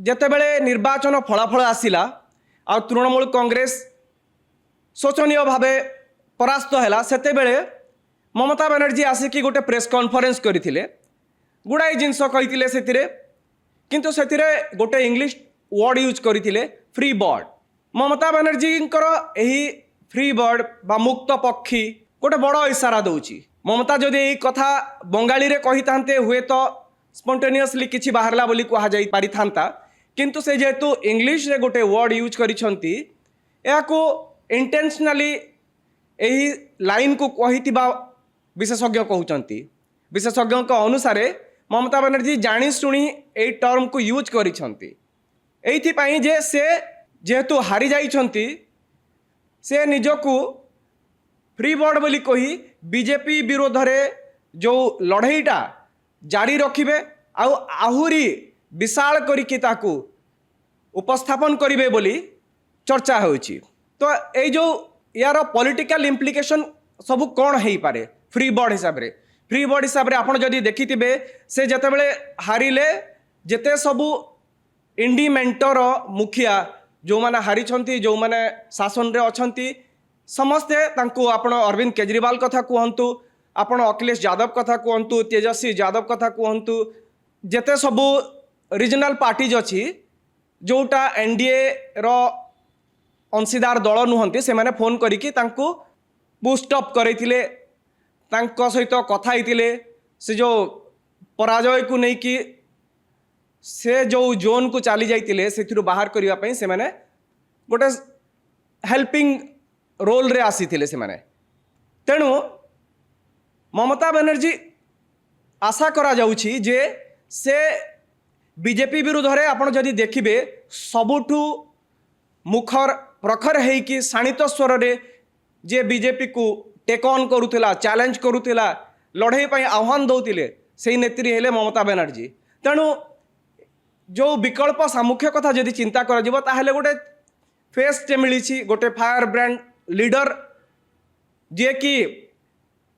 ଯେତେବେଳେ ନିର୍ବାଚନ ଫଳାଫଳ ଆସିଲା ଆଉ ତୃଣମୂଳ କଂଗ୍ରେସ ଶୋଚନୀୟ ଭାବେ ପରାସ୍ତ ହେଲା, ସେତେବେଳେ ମମତା ବାନାର୍ଜୀ ଆସିକି ଗୋଟେ ପ୍ରେସ୍ କନଫରେନ୍ସ କରିଥିଲେ, ଗୁଡ଼ାଏ ଜିନିଷ କହିଥିଲେ ସେଥିରେ, କିନ୍ତୁ ସେଥିରେ ଗୋଟେ ଇଂଲିଶ ୱାର୍ड ୟୁଜ୍ କରିଥିଲେ, ଫ୍ରି ବର୍ଡ। ମମତା ବାନାର୍ଜୀଙ୍କର ଏହି ଫ୍ରି ବର୍ଡ ବା ମୁକ୍ତ ପକ୍ଷୀ ଗୋଟେ ବଡ଼ ଇସାରା ଦେଉଛି। ମମତା ଯଦି ଏହି କଥା ବଙ୍ଗାଳୀରେ କହିଥାନ୍ତେ ହୁଏତ ସ୍ପଣ୍ଟେନିୟସଲି କିଛି ବାହାରିଲା ବୋଲି କୁହାଯାଇ ପାରିଥାନ୍ତା, କିନ୍ତୁ ସେ ଯେହେତୁ ଇଂଲିଶରେ ଗୋଟେ ୱାର୍ଡ ୟୁଜ୍ କରିଛନ୍ତି, ଏହାକୁ ଇଣ୍ଟେନ୍ସନାଲି ଏହି ଲାଇନ୍କୁ କହିଥିବା ବିଶେଷଜ୍ଞ କହୁଛନ୍ତି। ବିଶେଷଜ୍ଞଙ୍କ ଅନୁସାରେ ମମତା ବାନାର୍ଜୀ ଜାଣିଶୁଣି ଏହି ଟର୍ମକୁ ୟୁଜ୍ କରିଛନ୍ତି, ଏଇଥିପାଇଁ ଯେ ସେ ଯେହେତୁ ହାରି ଯାଇଛନ୍ତି, ସେ ନିଜକୁ ଫ୍ରି ବର୍ଡ ବୋଲି କହି ବିଜେପି ବିରୋଧରେ ଯେଉଁ ଲଢ଼େଇଟା ଜାରି ରଖିବେ ଆଉ ଆହୁରି ବିଶାଳ କରିକି ତାକୁ ଉପସ୍ଥାପନ କରିବେ ବୋଲି ଚର୍ଚ୍ଚା ହେଉଛି। ତ ଏଇ ଯେଉଁ यार पॉलिटिकल इम्प्लिकेशन सब कौन हो पारे फ्री बोर्ड हिसाब रे आपण जदि देखिथिबे से जतेबेले हारिले जेते सबू इंडी मेंटर मुखिया जो माने हारी छंती जो माने शासन रे अछंती समस्ते तांको आपण अरविंद केजरीवाल कथा कहंतु आपण अखिलेश यादव कथा कहंतु तेजस्वी यादव कथा कहंतु जेते सबू रीजनल पार्टीज अछि जोटा एनडीए रो अंशीदार दल नुहंती से माने फोन करिकी तांको बूस्टअप करैतिले तांको सहित कथा होइतिले से जो पराजय को नहीं कि से जो जोन को चली जाइतिले सेथिरु बाहर करिवा पई से माने गोटे हेल्पिंग रोल रे आसीथिले से माने। तेणु ममता बनर्जी आशा करा जाउछि जे से बीजेपी विरुद्ध रे आपण जदि देखिबे सबुठु मुखर प्रखर है कि शाणित स्वर रे जे बीजेपी को टेक ऑन करुला चैलेंज करुला लड़ाई पर आह्वान दौले से नेत्री हेले ममता बनर्जी। तेणु जो विकल्प सामुख्य कथा जदि चिंता कर गोटे फेस टे मिली गोटे फायर ब्रांड लीडर जे कि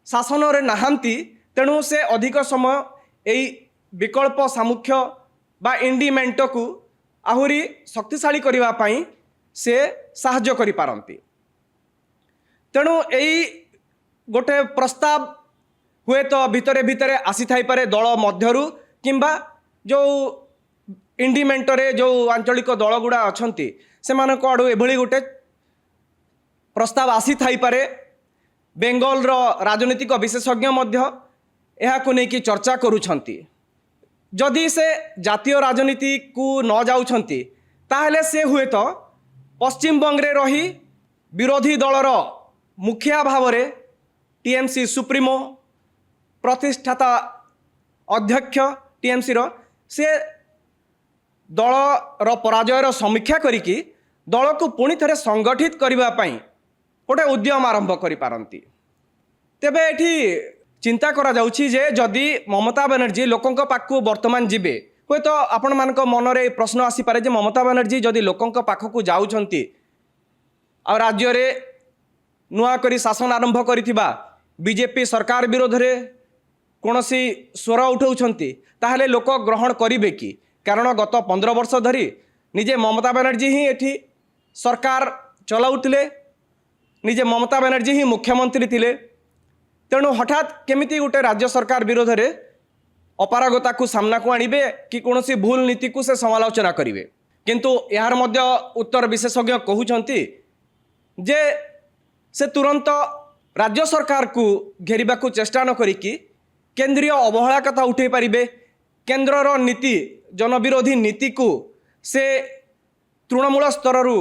शासन रे नहांती, तेणु से अधिक समय यही विकल्प सामुख्य बा इंडीमेंट को आहुरी शक्तिशाली करने पाई से साहाଯ୍ୟ करि पारंती। तेणु यही गोटे प्रस्ताव हुए तो भितरे भितरे आसी थाई पारे दल मध्यरु किंबा जो इंडीमेंटरे जो आंचलिक दल गुड़ा अछंती सेमानक आडू एभली गोटे प्रस्ताव आसी थाई पारे। बेंगल रो राजनीतिक विशेषज्ञ मध्य एहाकु नेकी चर्चा करूछंती। जदि से जातीय राजनीति को न जाउछंती ताहले से हुए तो पश्चिम बंगरे रही विरोधी दलर मुखिया भाव में टीएमसी सुप्रीमो प्रतिष्ठाता अध्यक्ष टीएमसी रो से दलर पराजयर समीक्षा करिकी दल को पुणी थे संगठित करने गोटे उद्यम आरंभ करि पारंती। तेबे एठी चिंता करा जाउछि जे जदि ममता बनर्जी लोकों पाखु वर्तमान जिबे हुए तो आपण मानक मन रे प्रश्न आसी पारे जे ममता बनर्जी जदि लोकों पाखकु जाउछंती आ राज्य रे नुआ करी शासन आरंभ करिथिबा बीजेपी सरकार विरोध रे कोनोसी स्वर उठाउछंती ताहले लोक ग्रहण करिवे कि? कारण गत 15 वर्ष धरी निजे ममता बनर्जी ही एठी सरकार चलाउतिले, निजे ममता बनर्जी ही मुख्यमंत्री थिले। तेणु हठात केमिति गोटे राज्य सरकार विरोध रे अपारगता को सामना को आणिबे कि कौनसी भूल नीति को से समालोचना करिवे। किंतु यार मध्य उत्तर विशेषज्ञ कहउछंती जे से तुरंत राज्य सरकार को घेरिबा को चेष्टा न करिकी केंद्रीय अवहेला कथा उठे पारिबे। केंद्रर नीति जनविरोधी नीति को से तृणमूल स्तररू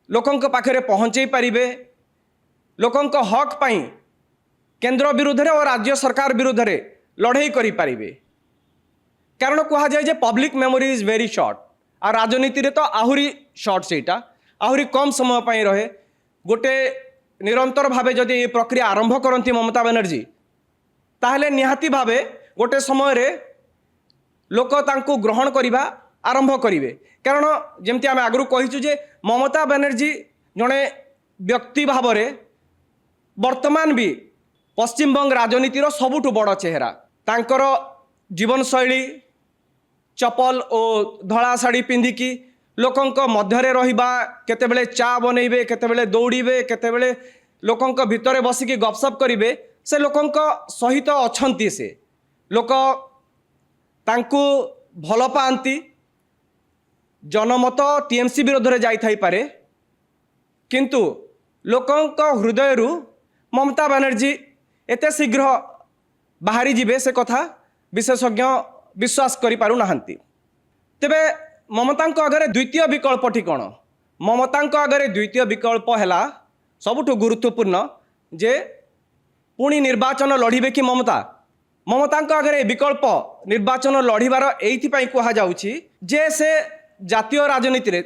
लोकों पाखरे पहुँचे पारिबे। लोकों हक पाई केंद्र विरुद्ध रे और राज्य सरकार विरुद्ध रे लड़ाई करि पारिबे। कारण कहा जाए जे public memory is very short आ राजनीति रे तो आहुरी शॉर्ट सेटा आहुरी कम समय पाई रहे। गोटे निरंतर भावे जदि ये प्रक्रिया आरंभ करती ममता बनर्जी ताहले निहाती भावे गोटे समय रे लोक तांको ग्रहण करिबा आरंभ करिवे। कारण जेमती आम आगु कहिचु जे ममता बनर्जी जड़े व्यक्ति भाव में वर्तमान भी पश्चिमबंग राजनीतिर सबुठु बड़ चेहरा। तांकर जीवनशैली चपल और धड़ा शाढ़ी पिंधिकी लोकंक मध्यरे रहिबा केतेबेले चा बनइबे केतेबेले दौड़िबे केतेबेले लोकंक भितरे बसिकी गपसप करिवे से लोकंक सहित अछंती से लोक तांकु भल पाती जनमत टीएमसी विरोध में जाई थाई पारे किंतु लोकंक हृदय ममता बनर्जी एते शीघ्र बाहरी जिबे से कथा विशेषज्ञ विश्वास करि पारु नाहंती। तेबे ममतांक आगरे द्वितीय विकल्पटी कौन ममतांक आगरे द्वितीय विकल्प है सबुठु गुरुत्वपूर्ण जे पुणी निर्वाचन लड़िबे कि ममता ममतांक आगरे विकल्प निर्वाचन लड़िबार एइथिपाई कुहा जाउछि जे से जातीय राजनीति रे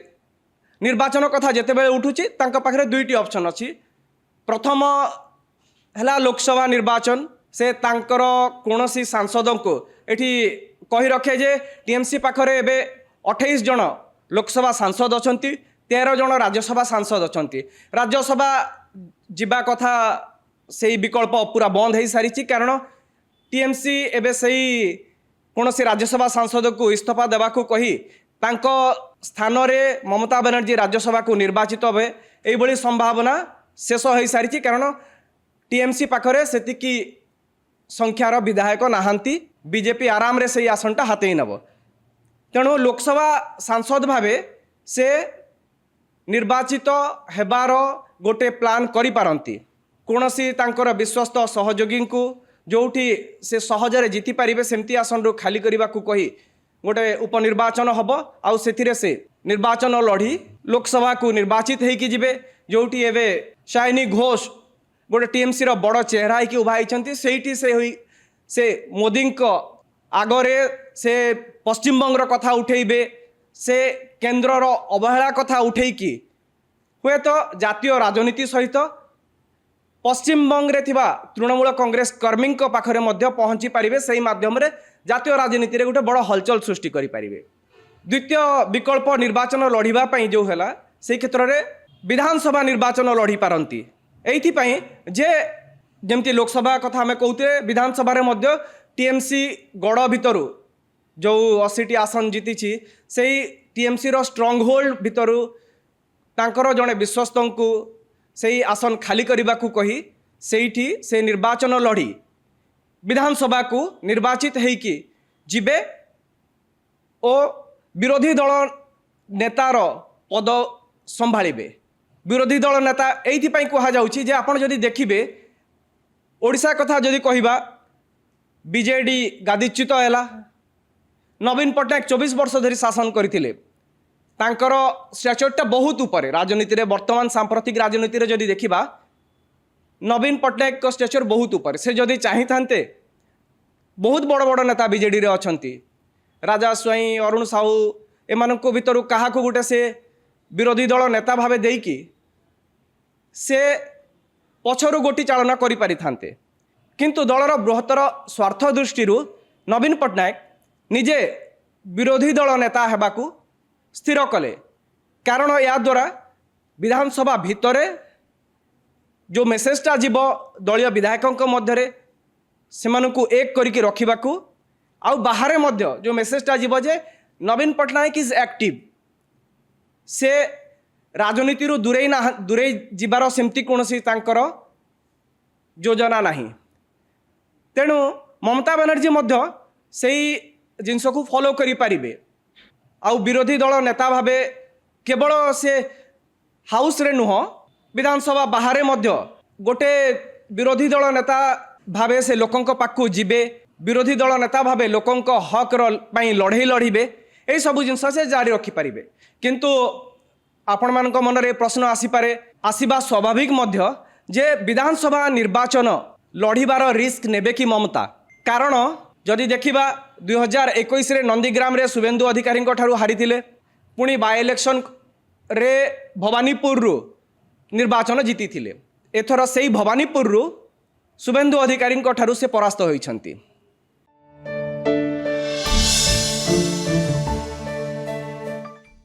निर्वाचन कथा जेतेबेले उठुछि तांका पाखरे दुईटी ऑप्शन अछि। प्रथम हैला लोकसभा निर्वाचन से तांकर कोनोसी सांसद को एठी कहि रखे जे टीएमसी पाखरे एबे 28 जन लोकसभा सांसद अछंती 13 जन राज्यसभा सांसद अछंती राज्यसभा जिबा कथा से विकल्प पूरा बंद हो सारी कारण टीएमसी एबे सही कोनोसी राज्यसभा सांसद को इस्तीफा देवा को कही तांको स्थान रे ममता बनर्जी राज्यसभा को निर्वाचित हे एभली संभावना शेष हो सारी कारण टीएमसी पाखरे सेतिकी संख्यार विधायक नाहांती बीजेपी आराम रे से आसनटा हाथई नब तेणु लोकसभा सांसद भावे से निर्वाचित हेबार गोटे प्लान करि पारंती कोनोसी तांकर विश्वस्त सहयोगी को जोठी से सहजरे जीति पारिबे सेमती आसन रो खाली करबा को कही गोटे उपनिर्वाचन हब आउ सेथिरे से निर्वाचन लड़ी लोकसभा को निर्वाचित होइकी जिबे जोठी एबे शाइनी घोष गोटे टीएमसी रो बड़ चेहरा होइकी उभा होइचंती सेठी से मोदी को आगरे से पश्चिमबंग कथा उठेबे से केन्द्र रो अवहेला कथा उठेकी हुए तो जातीय राजनीति सहित पश्चिमबंग रे थिबा तृणमूल कांग्रेस कर्मी पाखरे मध्य पहुँची पारिबे सेही माध्यम रे जातीय राजनीति रे गोटे बड़ हलचल सृष्टि करि पारिबे। द्वितीय विकल्प निर्वाचन लड़िबा पई जो हैला से क्षेत्र रे विधानसभा निर्वाचन लड़ी पारंती एइथिपाई जे जेमती लोकसभा कथा आम कहते विधानसभा रे मध्य टीएमसी गड़ भितरु जो 80टी आसन जीति से टीएमसी रो स्ट्रंग होल्ड भितरु तांकर जड़े विश्वस्त को से आसन खाली करने को कही सेठी से निर्वाचन लड़ी विधानसभा को निर्वाचित होइकी जिबे ओ विरोधी दल नेतार पद संभाଳିबे। विरोधी दल नेता एइथिपाई कहा जाउछि जे आपण जदि देखिबे ओडिशा कथा जदि कहिबा बीजेडी गादीच्युत हैला नवीन पट्टनायक 24 वर्ष धरी शासन करथिले तांकर स्ट्रक्चरटा बहुत ऊपर राजनीति रे वर्तमान सांप्रतिक राजनीति रे जदि देखिबा नवीन पट्टनायक को स्ट्रक्चर बहुत ऊपर से जदि चाहि थांते बहुत बड़ बड़ नेता बीजेडी रे अछंती राजा स्वाई अरुण साहू एमानको भितरु काहा को गुटे से विरोधी दल नेता भावे देकी से पछरु गोटी चालना करि पारि थांते किंतु दलर बृहत्तर स्वार्थ दृष्टि नवीन पट्टनायक निजे विरोधी दल नेता हेबाकू स्थिर कले कारण या द्वारा विधानसभा भितरे जो मेसेजटा जीव दलीय विधायकों मध्य सेमानकु एक करिकी रखिबाकू आउ बाहर मध्य जो मेसेजटा जीव जे नवीन पट्टनायक इज एक्टिव से राजनीति दूरे जीवार सेमती कोनोसी तांकर योजना नाही तेणु ममता बनर्जी मध्य सेही जिनस को फॉलो करि पारिबे आउ विरोधी दल नेता भावे केवल से हाउस रे नुह विधानसभा बाहर मध्य गोटे विरोधी दल नेता भावे से लोकंक पाखु जिबे विरोधी दल नेता भावे लोकंक हक पई लड़े लड़िबे यही सब जिनस से जारी रखि पारिबे किंतु आपण मानक मन रे प्रश्न आसीपारे आसीबा स्वाभाविक मध्य जे विधानसभा निर्वाचन लड़िबार रिस्क नेबे कि ममता कारण जदि देखिबा 2021 रे नंदीग्राम रे शुभेन्दु अधिकारी ठारू हारिथिले पुणी बाय इलेक्शन रे भवानीपुर रु निर्वाचन जीति थिले एथर सेही भवानीपुर रु शुभेन्दु अधिकारी ठारू से परास्त होइछंती।